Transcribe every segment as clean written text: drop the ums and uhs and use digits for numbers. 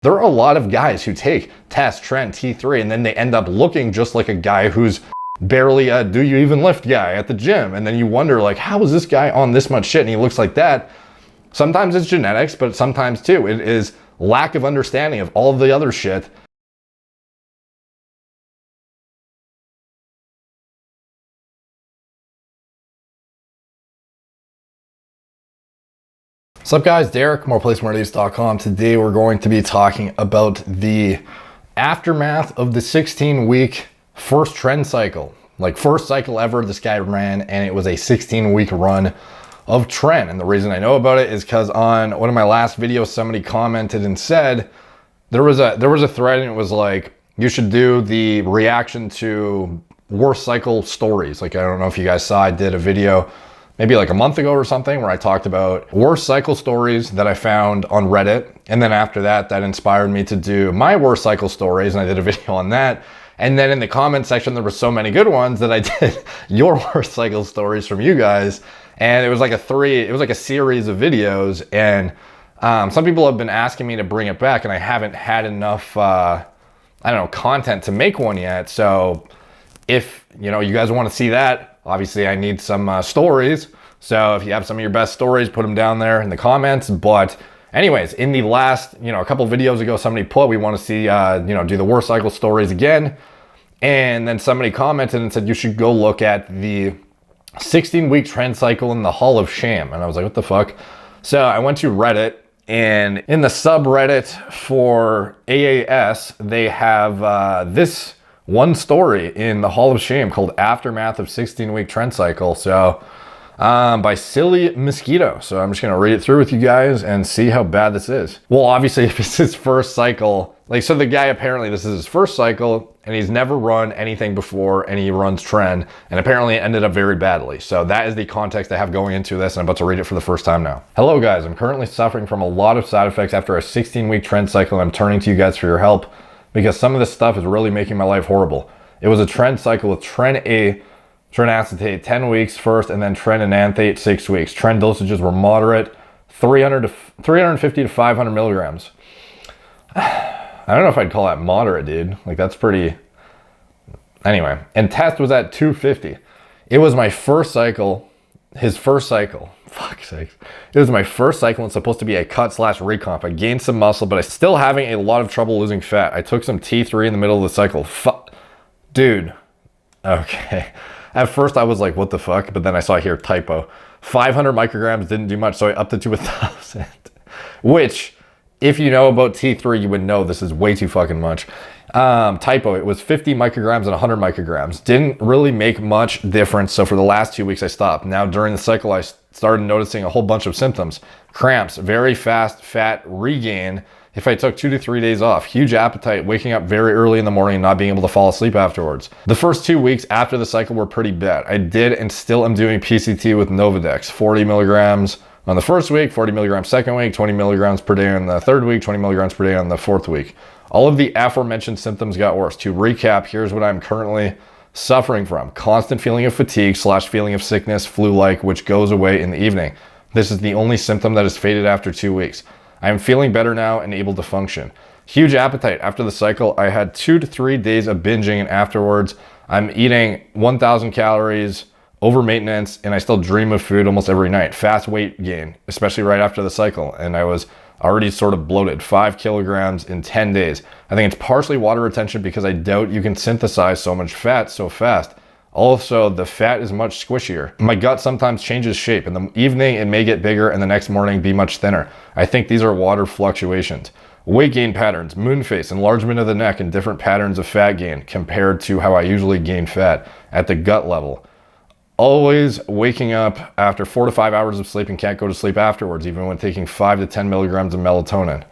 There are a lot of guys who take test, Tren, T3, and then they end up looking just like a guy who's barely a do you even lift guy at the gym. And then you wonder, like, how is this guy on this much shit and he looks like that? Sometimes it's genetics, but sometimes too, it is lack of understanding of all of the other shit. What's up guys, Derek, moreplacemoredays.com. Today we're going to be talking about the aftermath of the 16-week first Tren cycle. Like first cycle ever this guy ran, and it was a 16-week run of Tren. And the reason I know about it is because on one of my last videos, somebody commented and said, there was a thread and it was like, you should do the reaction to worst cycle stories. Like, I don't know if you guys saw, I did a video maybe like a month ago or something where I talked about worst cycle stories that I found on Reddit. And then after that, that inspired me to do my worst cycle stories, and I did a video on that. And then in the comment section, there were so many good ones that I did your worst cycle stories from you guys. And it was like a series of videos. And some people have been asking me to bring it back, and I haven't had enough, content to make one yet. So if, you guys want to see that, obviously I need some stories. So if you have some of your best stories, put them down there in the comments. But anyways, in the last, a couple videos ago, somebody put, we want to see, do the worst cycle stories again. And then somebody commented and said, you should go look at the 16-week Tren cycle in the Hall of Shame. And I was like, what the fuck? So I went to Reddit, and in the subreddit for AAS, they have this one story in the Hall of Shame called Aftermath of 16-Week Tren Cycle. So by Silly Mosquito. So I'm just going to read it through with you guys and see how bad this is. Well, obviously, if it's his first cycle, so the guy, apparently this is his first cycle and he's never run anything before, and he runs Tren, and apparently it ended up very badly. So that is the context I have going into this, and I'm about to read it for the first time now. Hello guys, I'm currently suffering from a lot of side effects after a 16-week Tren cycle, and I'm turning to you guys for your help because some of this stuff is really making my life horrible. It was a Tren cycle with Tren A, Tren acetate 10 weeks first, and then Tren enanthate 6 weeks. Tren dosages were moderate, 350 to 500 milligrams. I don't know if I'd call that moderate, dude. Like, that's pretty... Anyway, and test was at 250. It was my first cycle, his first cycle. Fuck's sake. It was my first cycle, and it's supposed to be a cut/recomp. I gained some muscle, but I'm still having a lot of trouble losing fat. I took some T3 in the middle of the cycle. Dude. Okay. At first I was like, what the fuck? But then I saw here, typo. 500 micrograms didn't do much, so I upped it to 1,000. Which, if you know about T3, you would know this is way too fucking much. Typo, it was 50 micrograms and 100 micrograms. Didn't really make much difference, so for the last 2 weeks I stopped. Now during the cycle I started noticing a whole bunch of symptoms. Cramps, very fast fat regain if I took 2 to 3 days off, huge appetite, waking up very early in the morning and not being able to fall asleep afterwards. The first 2 weeks after the cycle were pretty bad. I did and still am doing PCT with Novadex, 40 milligrams on the first week, 40 milligrams second week, 20 milligrams per day on the third week, 20 milligrams per day on the fourth week. All of the aforementioned symptoms got worse. To recap, here's what I'm currently suffering from. Constant feeling of fatigue / feeling of sickness, flu-like, which goes away in the evening. This is the only symptom that has faded after 2 weeks. I am feeling better now and able to function. Huge appetite. After the cycle, I had 2 to 3 days of binging, and afterwards, I'm eating 1,000 calories over maintenance, and I still dream of food almost every night. Fast weight gain, especially right after the cycle, and I was already sort of bloated, 5 kilograms in 10 days. I think it's partially water retention because I doubt you can synthesize so much fat so fast. Also, the fat is much squishier. My gut sometimes changes shape. In the evening, it may get bigger, and the next morning be much thinner. I think these are water fluctuations. Weight gain patterns, moon face, enlargement of the neck, and different patterns of fat gain compared to how I usually gain fat at the gut level. Always waking up after 4 to 5 hours of sleep and can't go to sleep afterwards, even when taking 5 to 10 milligrams of melatonin.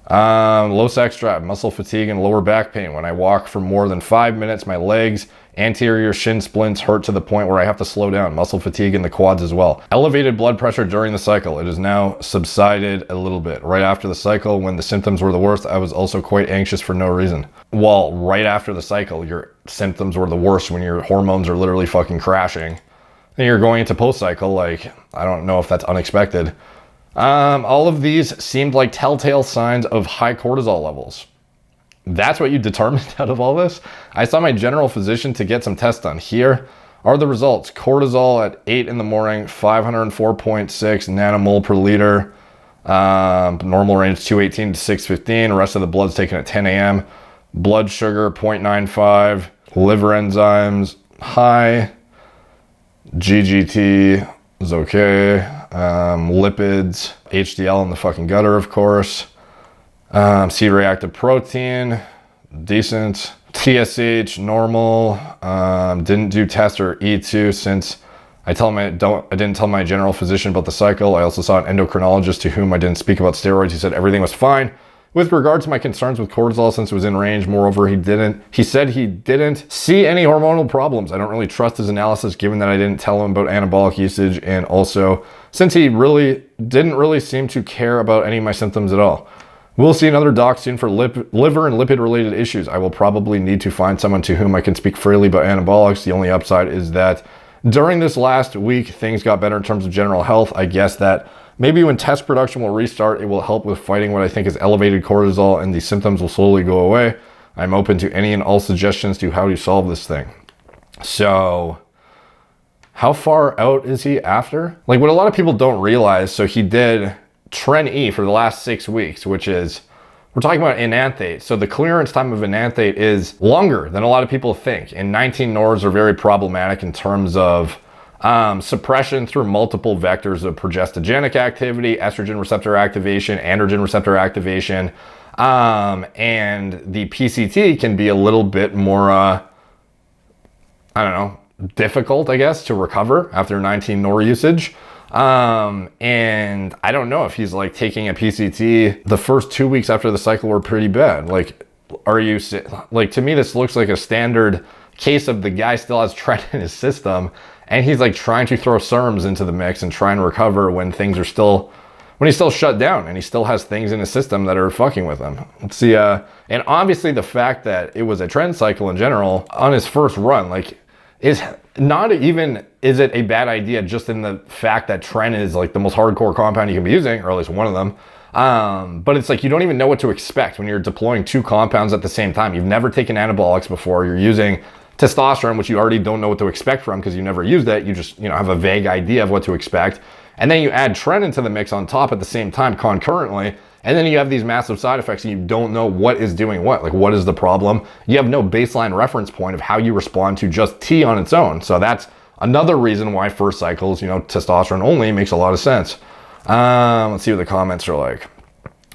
Low sex drive, muscle fatigue, and lower back pain. When I walk for more than 5 minutes, my legs, anterior shin splints hurt to the point where I have to slow down. Muscle fatigue in the quads as well. Elevated blood pressure during the cycle. It has now subsided a little bit. Right after the cycle, when the symptoms were the worst, I was also quite anxious for no reason. Well, right after the cycle, your symptoms were the worst when your hormones are literally fucking crashing. Then you're going into post-cycle, like, I don't know if that's unexpected. All of these seemed like telltale signs of high cortisol levels. That's what you determined out of all this? I saw my general physician to get some tests done. Here are the results. Cortisol at 8 in the morning, 504.6 nanomole per liter. Normal range 218 to 615. The rest of the blood's taken at 10 a.m. Blood sugar 0.95. Liver enzymes high. GGT is okay. Lipids, HDL in the fucking gutter, of course. C-reactive protein, decent. TSH, normal. Didn't do test or E2 since I didn't tell my general physician about the cycle. I also saw an endocrinologist to whom I didn't speak about steroids. He said everything was fine. With regard to my concerns with cortisol, since it was in range, moreover, he said he didn't see any hormonal problems. I don't really trust his analysis given that I didn't tell him about anabolic usage, and also since he didn't really seem to care about any of my symptoms at all. We'll see another doc soon for liver and lipid related issues. I will probably need to find someone to whom I can speak freely about anabolics. The only upside is that during this last week, things got better in terms of general health. I guess that maybe when test production will restart, it will help with fighting what I think is elevated cortisol and the symptoms will slowly go away. I'm open to any and all suggestions to how to solve this thing. So how far out is he after? Like what a lot of people don't realize, so he did Tren E for the last 6 weeks, which is, we're talking about enanthate. So the clearance time of enanthate is longer than a lot of people think. And 19 NORs are very problematic in terms of suppression through multiple vectors of progestogenic activity, estrogen receptor activation, androgen receptor activation. And the PCT can be a little bit more, difficult, I guess, to recover after 19 NOR usage. And I don't know if he's like taking a PCT. The first 2 weeks after the cycle were pretty bad. Like, to me, this looks like a standard case of the guy still has Tren in his system and he's like trying to throw SERMs into the mix and try and recover when he's still shut down and he still has things in his system that are fucking with him. Let's see. And obviously the fact that it was a Tren cycle in general on his first run, like, is it a bad idea just in the fact that Tren is like the most hardcore compound you can be using, or at least one of them. But it's like you don't even know what to expect when you're deploying 2 compounds at the same time. You've never taken anabolics before. You're using testosterone, which you already don't know what to expect from because you never used it. You just have a vague idea of what to expect. And then you add Tren into the mix on top at the same time concurrently. And then you have these massive side effects and you don't know what is doing what. Like, what is the problem? You have no baseline reference point of how you respond to just T on its own. So that's another reason why first cycles, testosterone only makes a lot of sense. Let's see what the comments are like.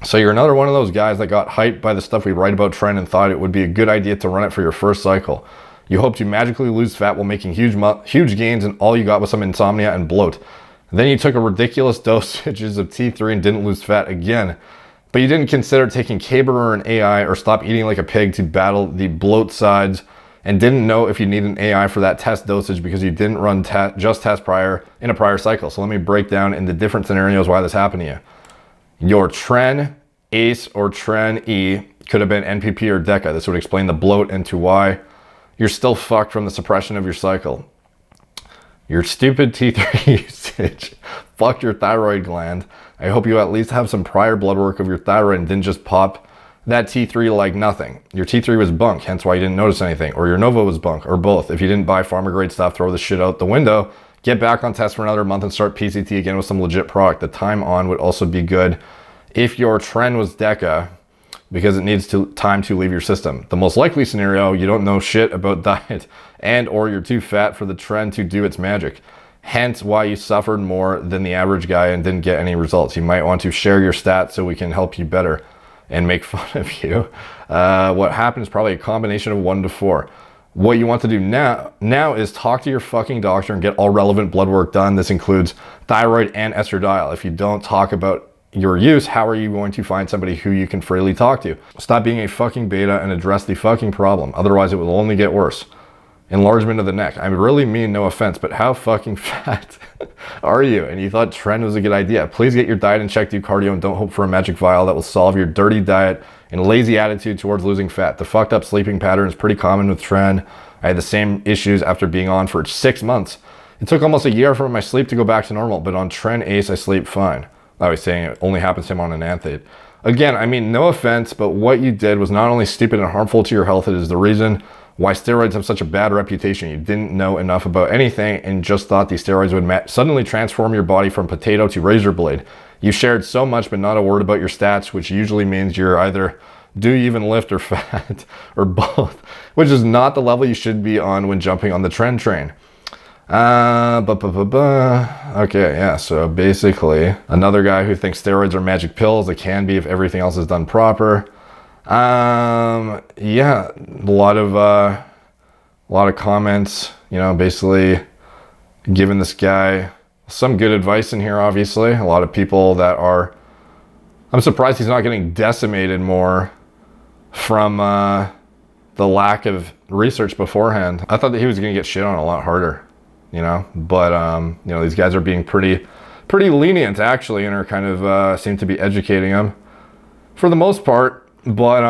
So you're another one of those guys that got hyped by the stuff we write about Tren and thought it would be a good idea to run it for your first cycle. You hope to magically lose fat while making huge gains, and all you got was some insomnia and bloat. Then you took a ridiculous dosages of T3 and didn't lose fat again. But you didn't consider taking Caber or an AI or stop eating like a pig to battle the bloat sides, and didn't know if you need an AI for that test dosage because you didn't run test in a prior cycle. So let me break down in the different scenarios why this happened to you. Your Tren ACE or Tren E could have been NPP or DECA. This would explain the bloat and to why you're still fucked from the suppression of your cycle. Your stupid T3 usage fucked your thyroid gland. I hope you at least have some prior blood work of your thyroid and didn't just pop that T3 like nothing. Your T3 was bunk, hence why you didn't notice anything. Or your Nova was bunk, or both. If you didn't buy pharma grade stuff, throw the shit out the window. Get back on test for another month and start PCT again with some legit product. The time on would also be good if your Tren was DECA, because it needs time to leave your system. The most likely scenario, you don't know shit about diet and or you're too fat for the Tren to do its magic. Hence why you suffered more than the average guy and didn't get any results. You might want to share your stats so we can help you better and make fun of you. What happened is probably a combination of 1 to 4. What you want to do now is talk to your fucking doctor and get all relevant blood work done. This includes thyroid and estradiol. If you don't talk about your use, how are you going to find somebody who you can freely talk to? Stop being a fucking beta and address the fucking problem. Otherwise, it will only get worse. Enlargement of the neck. I really mean no offense, but how fucking fat are you? And you thought Tren was a good idea. Please get your diet in check, do cardio, and don't hope for a magic vial that will solve your dirty diet and lazy attitude towards losing fat. The fucked up sleeping pattern is pretty common with Tren. I had the same issues after being on for 6 months. It took almost a year for my sleep to go back to normal, but on Tren ACE, I sleep fine. I was saying it only happens to him on an anthed. Again, I mean, no offense, but what you did was not only stupid and harmful to your health, it is the reason why steroids have such a bad reputation. You didn't know enough about anything and just thought these steroids would suddenly transform your body from potato to razor blade. You shared so much, but not a word about your stats, which usually means you're either do you even lift or fat or both, which is not the level you should be on when jumping on the Tren train. Okay, yeah, so basically another guy who thinks steroids are magic pills. It can be if everything else is done proper. Yeah, a lot of comments, you know, basically giving this guy some good advice in here. Obviously a lot of people that are, I'm surprised he's not getting decimated more from the lack of research beforehand. I thought that he was going to get shit on a lot harder, you know, but you know, these guys are being pretty lenient actually, and are kind of seem to be educating him for the most part. But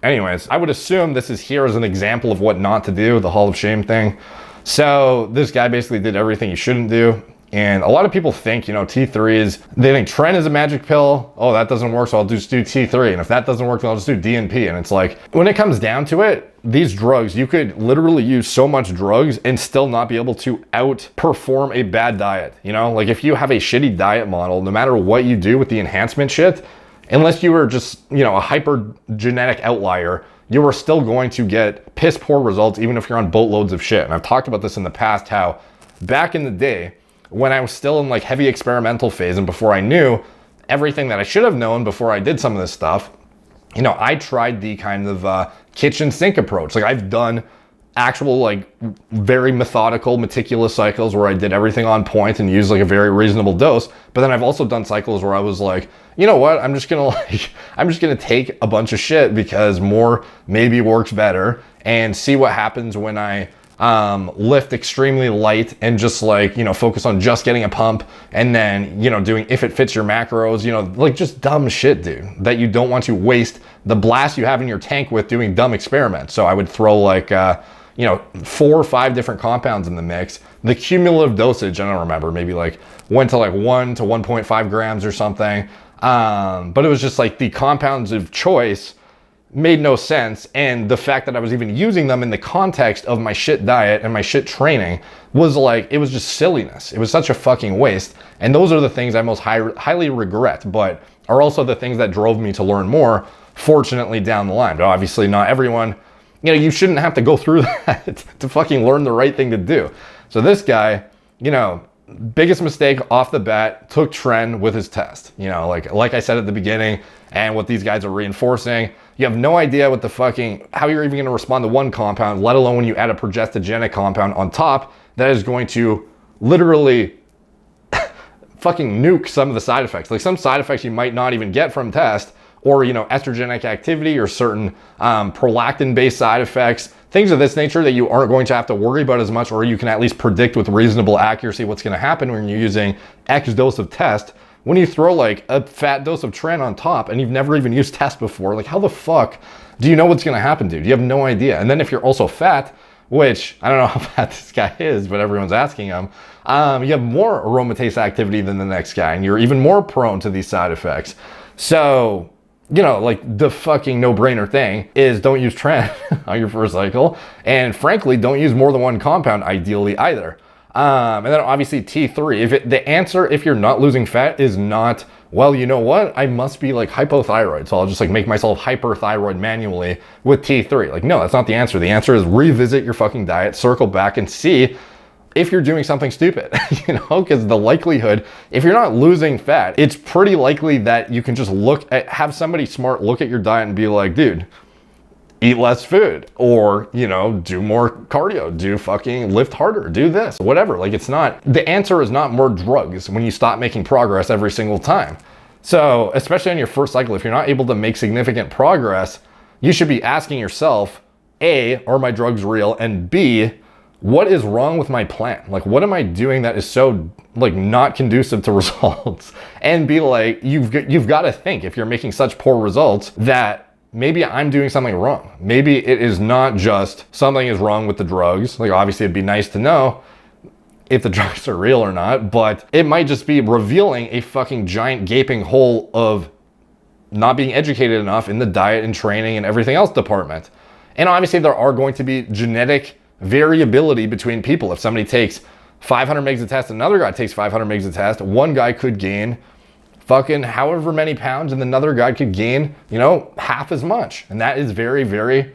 anyways, I would assume this is here as an example of what not to do, the Hall of Shame thing. So this guy basically did everything he shouldn't do. And a lot of people think, you know, T3 is, they think Tren is a magic pill. Oh, that doesn't work, so I'll just do T3. And if that doesn't work, then I'll just do DNP. And it's like, when it comes down to it, these drugs, you could literally use so much drugs and still not be able to outperform a bad diet. You know, like if you have a shitty diet model, no matter what you do with the enhancement shit, unless you were just, you know, a hypergenetic outlier, you are still going to get piss poor results, even if you're on boatloads of shit. And I've talked about this in the past, how back in the day, when I was still in like heavy experimental phase and before I knew everything that I should have known before I did some of this stuff, you know, I tried the kind of kitchen sink approach. Like I've done actual like very methodical, meticulous cycles where I did everything on point and used like a very reasonable dose. But then I've also done cycles where I was like, you know what, I'm just gonna take a bunch of shit because more maybe works better, and see what happens when I lift extremely light and just like, you know, focus on just getting a pump, and then, you know, doing if it fits your macros, you know, like just dumb shit, dude, that you don't want to waste the blast you have in your tank with doing dumb experiments. So I would throw like, you know, 4 or 5 different compounds in the mix. The cumulative dosage, I don't remember, maybe like went to like 1 to 1.5 grams or something. But it was just like the compounds of choice made no sense, and the fact that I was even using them in the context of my shit diet and my shit training was like, it was just silliness. It was such a fucking waste. And those are the things I most highly regret, but are also the things that drove me to learn more, fortunately, down the line. But obviously not everyone, you know, you shouldn't have to go through that to fucking learn the right thing to do. So this guy, you know, biggest mistake off the bat, took Tren with his test. You know, like I said at the beginning, and what these guys are reinforcing, you have no idea what the fucking, how you're even going to respond to one compound, let alone when you add a progestogenic compound on top that is going to literally fucking nuke some of the side effects. Like some side effects you might not even get from test, or, you know, estrogenic activity or certain prolactin-based side effects, things of this nature that you aren't going to have to worry about as much, or you can at least predict with reasonable accuracy what's going to happen when you're using X dose of test. When you throw like a fat dose of Tren on top and you've never even used test before, like how the fuck do you know what's going to happen, dude? You have no idea. And then if you're also fat, which I don't know how fat this guy is, but everyone's asking him, you have more aromatase activity than the next guy, and you're even more prone to these side effects. So, you know, like the fucking no-brainer thing is don't use Tren on your first cycle. And frankly, don't use more than one compound ideally either. And then obviously T3, the answer, if you're not losing fat, is not, well, you know what, I must be like hypothyroid, so I'll just like make myself hyperthyroid manually with T3. Like, no, that's not the answer. The answer is revisit your fucking diet, circle back and see if you're doing something stupid, you know, because the likelihood, if you're not losing fat, it's pretty likely that you can just have somebody smart look at your diet and be like, dude, eat less food, or, you know, do more cardio, do fucking lift harder, do this, whatever. Like, it's not, the answer is not more drugs when you stop making progress every single time. So especially on your first cycle, if you're not able to make significant progress, you should be asking yourself, A, are my drugs real? And B, what is wrong with my plan? Like, what am I doing that is so like not conducive to results? And be like, you've got to think, if you're making such poor results, that maybe I'm doing something wrong. Maybe it is not just something is wrong with the drugs. Like, obviously it'd be nice to know, if the drugs are real or not, but it might just be revealing a fucking giant gaping hole of not being educated enough in the diet and training and everything else department. And obviously there are going to be genetic variability between people. If somebody takes 500 mgs a test, another guy takes 500 mgs a test, one guy could gain fucking however many pounds and another guy could gain, you know, half as much. And that is very, very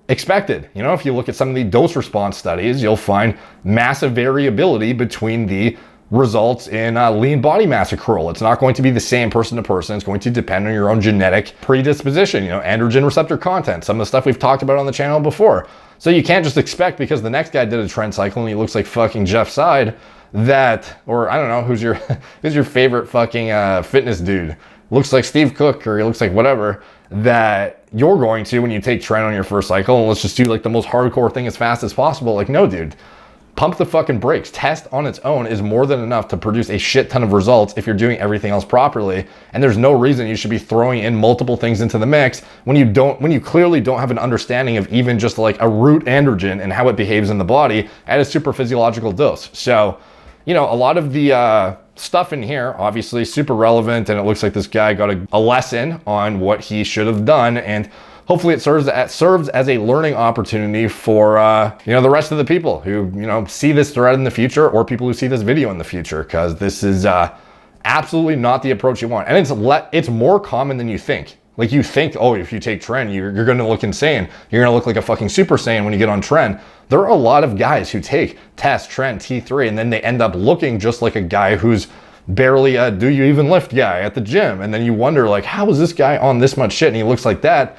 expected. You know, if you look at some of the dose response studies, you'll find massive variability between the results in lean body mass accrual. It's not going to be the same person to person. It's going to depend on your own genetic predisposition, you know, androgen receptor content, some of the stuff we've talked about on the channel before. So you can't just expect because the next guy did a Tren cycle and he looks like fucking Jeff Side that, or I don't know, who's your favorite fucking fitness dude? Looks like Steve Cook or he looks like whatever, that you're going to, when you take Tren on your first cycle, and let's just do like the most hardcore thing as fast as possible. Like, no, dude, pump the fucking brakes. Test on its own is more than enough to produce a shit ton of results if you're doing everything else properly. And there's no reason you should be throwing in multiple things into the mix when you clearly don't have an understanding of even just like a root androgen and how it behaves in the body at a super physiological dose. So, you know, a lot of the stuff in here, obviously super relevant, and it looks like this guy got a lesson on what he should have done, and hopefully it serves as a learning opportunity for you know, the rest of the people who, you know, see this thread in the future, or people who see this video in the future, because this is absolutely not the approach you want. And it's more common than you think. Like, you think, oh, if you take Tren, you're gonna look insane. You're gonna look like a fucking Super Saiyan when you get on Tren. There are a lot of guys who take test, Tren, T3, and then they end up looking just like a guy who's barely a do you even lift guy at the gym. And then you wonder, like, how is this guy on this much shit and he looks like that?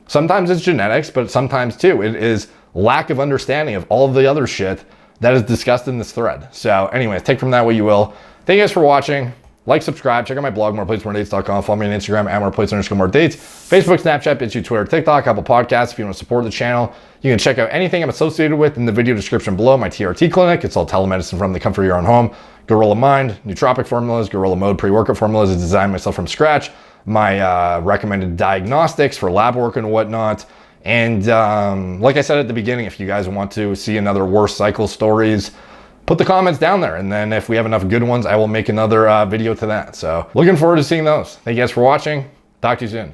Sometimes it's genetics, but sometimes too, it is lack of understanding of all of the other shit that is discussed in this thread. So anyways, take from that what you will. Thank you guys for watching. Like, subscribe, check out my blog, moreplates.com. Follow me on Instagram at moreplates_more_dates. Facebook, Snapchat, YouTube, Twitter, TikTok, Apple Podcasts. If you want to support the channel, you can check out anything I'm associated with in the video description below. My TRT clinic, it's all telemedicine from the comfort of your own home. Gorilla Mind, nootropic formulas, Gorilla Mode pre-workout formulas. It's designed myself from scratch. My recommended diagnostics for lab work and whatnot. And like I said at the beginning, if you guys want to see another worst cycle stories, put the comments down there, and then if we have enough good ones, I will make another video to that. So looking forward to seeing those. Thank you guys for watching. Talk to you soon.